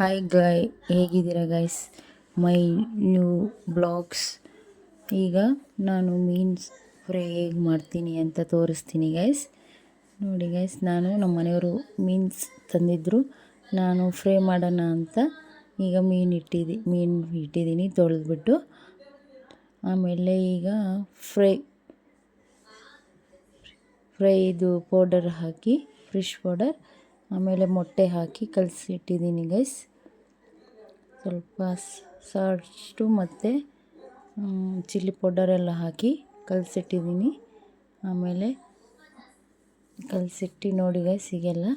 Hi ಹೇಗಿದ್ದೀರಾ guys? My new blogs. ಈಗ ನಾನು ಮೀನ್ಸ್ ಫ್ರೈ ಹೇಗೆ ಮಾಡ್ತೀನಿ ಅಂತ ತೋರಿಸ್ತೀನಿ ಗೈಸ್. ನೋಡಿ ಗೈಸ್, ನಾನು ನಮ್ಮ ಮನೆಯವರು ಮೀನ್ಸ್ ತಂದಿದ್ದರು. ನಾನು ಫ್ರೈ ಮಾಡೋಣ ಅಂತ ಈಗ ಮೀನು ಇಟ್ಟಿದ್ದೀನಿ ತೊಳೆದ್ಬಿಟ್ಟು. ಆಮೇಲೆ ಈಗ ಫ್ರೈದು ಪೌಡರ್ ಹಾಕಿ, ಫಿಶ್ ಪೌಡರ್, ಆಮೇಲೆ ಮೊಟ್ಟೆ ಹಾಕಿ ಕಲಸಿಟ್ಟಿದ್ದೀನಿ ಗೈಸ್. ಸ್ವಲ್ಪ ಸಾಲ್ಟು ಮತ್ತು ಚಿಲ್ಲಿ ಪೌಡರ್ ಎಲ್ಲ ಹಾಕಿ ಕಲಸಿಟ್ಟಿದ್ದೀನಿ. ಆಮೇಲೆ ಕಲಸಿಟ್ಟು ನೋಡಿ ಗೈಸ್, ಈಗೆಲ್ಲ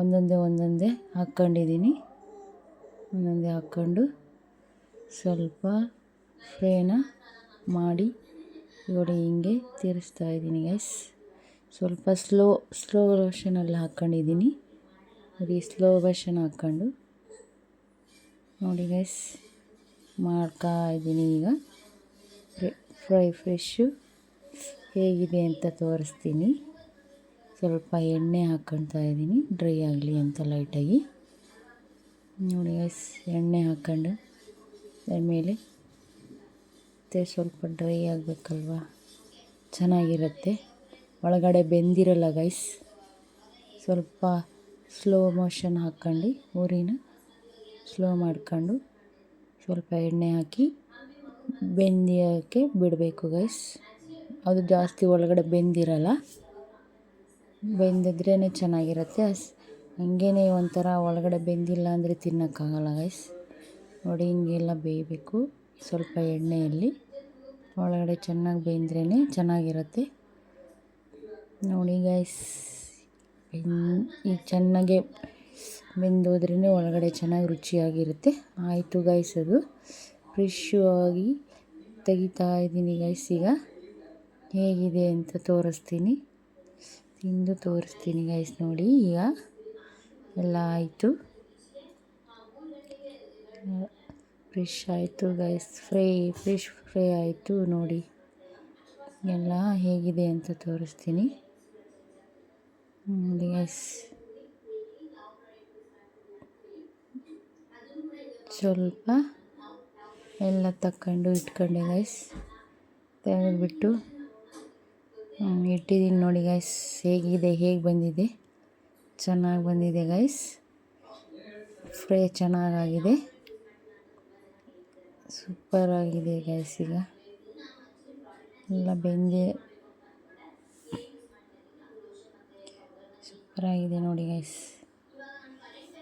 ಒಂದೊಂದೇ ಹಾಕ್ಕೊಂಡಿದ್ದೀನಿ. ಒಂದೊಂದೇ ಹಾಕ್ಕೊಂಡು ಸ್ವಲ್ಪ ಫ್ರೈನ ಮಾಡಿ ನೋಡಿ ಹಿಂಗೆ ತಿರ್ಸ್ತಾ ಇದ್ದೀನಿ ಗೈಸ್. ಸ್ವಲ್ಪ ಸ್ಲೋ ವರ್ಷನಲ್ಲಿ ಹಾಕ್ಕೊಂಡಿದ್ದೀನಿ. ನೋಡಿ, ಸ್ಲೋ ವರ್ಷನ್ ಹಾಕ್ಕೊಂಡು ನೋಡಿ ಗೈಸ್ ಮಾಡ್ತಾ ಇದ್ದೀನಿ. ಈಗ ಫಿಶ್ಶು ಹೇಗಿದೆ ಅಂತ ತೋರಿಸ್ತೀನಿ. ಸ್ವಲ್ಪ ಎಣ್ಣೆ ಹಾಕ್ಕೊಳ್ತಾ ಇದ್ದೀನಿ, ಡ್ರೈ ಆಗಲಿ ಅಂತ ಲೈಟಾಗಿ. ನೋಡಿ ಗೈಸ್, ಎಣ್ಣೆ ಹಾಕ್ಕೊಂಡು ಆಮೇಲೆ ಮತ್ತು ಸ್ವಲ್ಪ ಡ್ರೈ ಆಗಬೇಕಲ್ವ, ಚೆನ್ನಾಗಿರುತ್ತೆ. ಒಳಗಡೆ ಬೆಂದಿರಲ್ಲ ಗೈಸ್. ಸ್ವಲ್ಪ ಸ್ಲೋ ಮೋಷನ್ ಹಾಕ್ಕೊಂಡು ಊರಿನ ಸ್ಲೋ ಮಾಡ್ಕೊಂಡು ಸ್ವಲ್ಪ ಎಣ್ಣೆ ಹಾಕಿ ಬೆಂದಿಯೋಕ್ಕೆ ಬಿಡಬೇಕು ಗೈಸ್. ಅದು ಜಾಸ್ತಿ ಒಳಗಡೆ ಬೆಂದಿರಲ್ಲ. ಬೆಂದಿದ್ರೇ ಚೆನ್ನಾಗಿರುತ್ತೆ. ಹಂಗೇ ಒಂಥರ ಒಳಗಡೆ ಬೆಂದಿಲ್ಲ ಅಂದರೆ ತಿನ್ನೋಕ್ಕಾಗಲ್ಲ ಗೈಸ್. ನೋಡಿ, ಹಿಂಗೆಲ್ಲ ಬೇಯಬೇಕು ಸ್ವಲ್ಪ ಎಣ್ಣೆಯಲ್ಲಿ. ಒಳಗಡೆ ಚೆನ್ನಾಗಿ ಬೆಂದ್ರೇ ಚೆನ್ನಾಗಿರುತ್ತೆ. ನೋಡಿ ಗೈಸ್, ಈಗ ಚೆನ್ನಾಗೆ ಬೆಂದೋದ್ರೇ ಒಳಗಡೆ ಚೆನ್ನಾಗಿ ರುಚಿಯಾಗಿರುತ್ತೆ. ಆಯಿತು ಗೈಸ್, ಅದು ಫ್ರೆಶ್ಶು ಆಗಿ ತೆಗಿತಾ ಇದ್ದೀನಿ ಗೈಸ್. ಈಗ ಹೇಗಿದೆ ಅಂತ ತೋರಿಸ್ತೀನಿ, ತಿಂದು ತೋರಿಸ್ತೀನಿ ಗೈಸ್. ನೋಡಿ, ಈಗ ಎಲ್ಲ ಆಯಿತು, ಫಿಶ್ ಆಯಿತು ಗೈಸ್, ಫಿಶ್ ಫ್ರೈ ಆಯಿತು. ನೋಡಿ ಎಲ್ಲ ಹೇಗಿದೆ ಅಂತ ತೋರಿಸ್ತೀನಿ. ನೋಡಿ ಗೈಸ್, ಸ್ವಲ್ಪ ಎಲ್ಲ ತಕ್ಕೊಂಡು ಇಟ್ಕೊಂಡೆ ಗೈಸ್. ತೆಗೆದುಬಿಟ್ಟು ಇಟ್ಟಿದ್ದೀನಿ. ನೋಡಿ ಗೈಸ್, ಹೇಗೆ ಬಂದಿದೆ. ಚೆನ್ನಾಗಿ ಬಂದಿದೆ ಗೈಸ್. ಫ್ರೈ ಚೆನ್ನಾಗಾಗಿದೆ, ಸೂಪರಾಗಿದೆ ಗೈಸ್. ಈಗ ಎಲ್ಲ ಸೂಪರಾಗಿದೆ ನೋಡಿ ಗೈಸ್,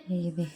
ಹೇಗಿದೆ.